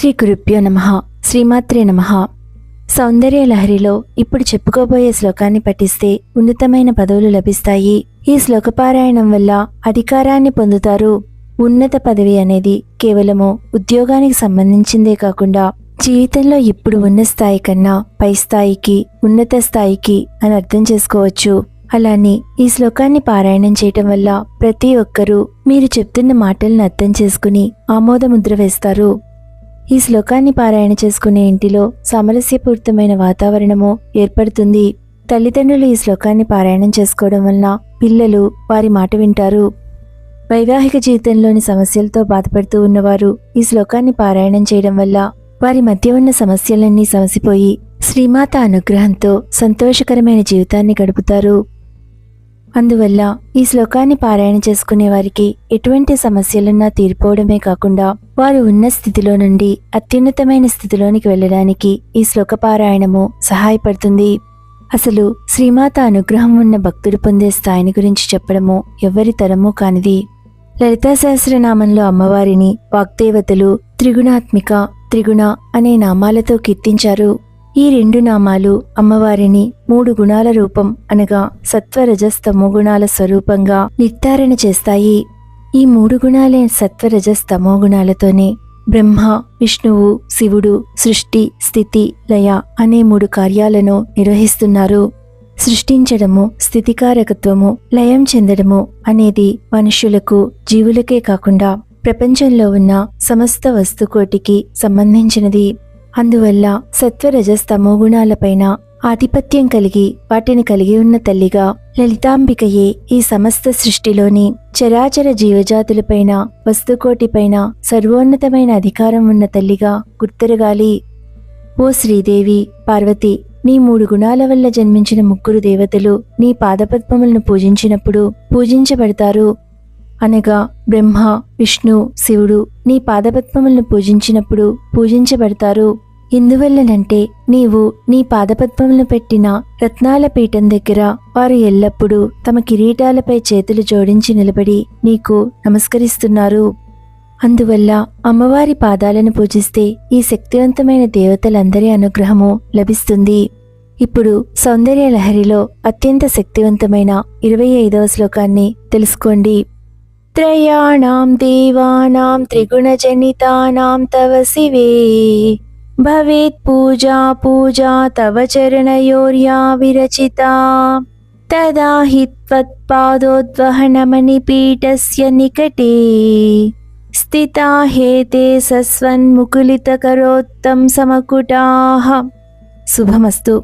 శ్రీ గురుభ్యో నమః. శ్రీమాత్రే నమః. సౌందర్య లహరిలో ఇప్పుడు చెప్పుకోబోయే శ్లోకాన్ని పఠిస్తే ఉన్నతమైన పదవులు లభిస్తాయి. ఈ శ్లోకపారాయణం వల్ల అధికారాన్ని పొందుతారు. ఉన్నత పదవి అనేది కేవలము ఉద్యోగానికి సంబంధించిందే కాకుండా జీవితంలో ఇప్పుడు ఉన్న స్థాయి కన్నా పై స్థాయికి, ఉన్నత స్థాయికి అని అర్థం చేసుకోవచ్చు. అలానే ఈ శ్లోకాన్ని పారాయణం చేయటం వల్ల ప్రతి ఒక్కరూ మీరు చెప్తున్న మాటలను అర్థం చేసుకుని ఆమోదముద్ర వేస్తారు. ఈ శ్లోకాన్ని పారాయణ చేసుకునే ఇంటిలో సామరస్యపూరితమైన వాతావరణము ఏర్పడుతుంది. తల్లిదండ్రులు ఈ శ్లోకాన్ని పారాయణం చేసుకోవడం వలన పిల్లలు వారి మాట వింటారు. వైవాహిక జీవితంలోని సమస్యలతో బాధపడుతూ ఉన్నవారు ఈ శ్లోకాన్ని పారాయణం చేయడం వల్ల వారి మధ్య ఉన్న సమస్యలన్నీ సమసిపోయి శ్రీమాత అనుగ్రహంతో సంతోషకరమైన జీవితాన్ని గడుపుతారు. అందువల్ల ఈ శ్లోకాన్ని పారాయణ చేసుకునే వారికి ఎటువంటి సమస్యలున్నా తీరిపోవడమే కాకుండా వారు ఉన్న స్థితిలో నుండి అత్యున్నతమైన స్థితిలోనికి వెళ్ళడానికి ఈ శ్లోక పారాయణము సహాయపడుతుంది. అసలు శ్రీమాత అనుగ్రహం ఉన్న భక్తుడు పొందే స్థాయిని గురించి చెప్పడము ఎవ్వరి తరమూ కానిది. లలితా సహస్రనామంలో అమ్మవారిని వాగ్దేవతలు త్రిగుణాత్మిక, త్రిగుణ అనే నామాలతో కీర్తించారు. ఈ రెండు నామాలు అమ్మవారిని 3 గుణాల రూపం అనగా సత్వరజస్తమో గుణాల స్వరూపంగా నిర్ధారణ చేస్తాయి. ఈ 3 గుణాలే సత్వరజస్తమో గుణాలతోనే బ్రహ్మ, విష్ణువు, శివుడు సృష్టి, స్థితి, లయ అనే 3 కార్యాలను నిర్వహిస్తున్నారు. సృష్టించడము, స్థితికారకత్వము, లయం చెందడము అనేది మనుష్యులకు, జీవులకే కాకుండా ప్రపంచంలో ఉన్న సమస్త వస్తుకోటికి సంబంధించినది. అందువల్ల సత్వరజస్తమో గుణాలపైన ఆధిపత్యం కలిగి వాటిని కలిగి ఉన్న తల్లిగా లలితాంబికయే ఈ సమస్త సృష్టిలోని చరాచర జీవజాతులపైన, వస్తుకోటిపైన సర్వోన్నతమైన అధికారం ఉన్న తల్లిగా గుర్తెరగాలి. ఓ శ్రీదేవి, పార్వతి, నీ 3 గుణాల వల్ల జన్మించిన 3 దేవతలు నీ పాదపద్మములను పూజించినప్పుడు పూజించబడతారు. అనగా బ్రహ్మ, విష్ణు, శివుడు నీ పాదపద్మములను పూజించినప్పుడు పూజించబడతారు. ఎందువల్లనంటే నీవు నీ పాదపద్మములను పెట్టిన రత్నాల పీఠం దగ్గర వారు ఎల్లప్పుడూ తమ కిరీటాలపై చేతులు జోడించి నిలబడి నీకు నమస్కరిస్తున్నారు. అందువల్ల అమ్మవారి పాదాలను పూజిస్తే ఈ శక్తివంతమైన దేవతలందరి అనుగ్రహము లభిస్తుంది. ఇప్పుడు సౌందర్య లహరిలో అత్యంత శక్తివంతమైన 25వ శ్లోకాన్ని తెలుసుకోండి. త్రయాణాం దేవానాం త్రిగుణజనితానాం తవ శివే భవేత్ పూజా పూజా తవ చరణయోర్యా విరచితా తదా హి త్వత్పాదోద్వహనమణిపీఠస్య నికటే స్థితా హేతే సస్వన్ముకులితకరోత్తం సమకుటాః. శుభమస్తు.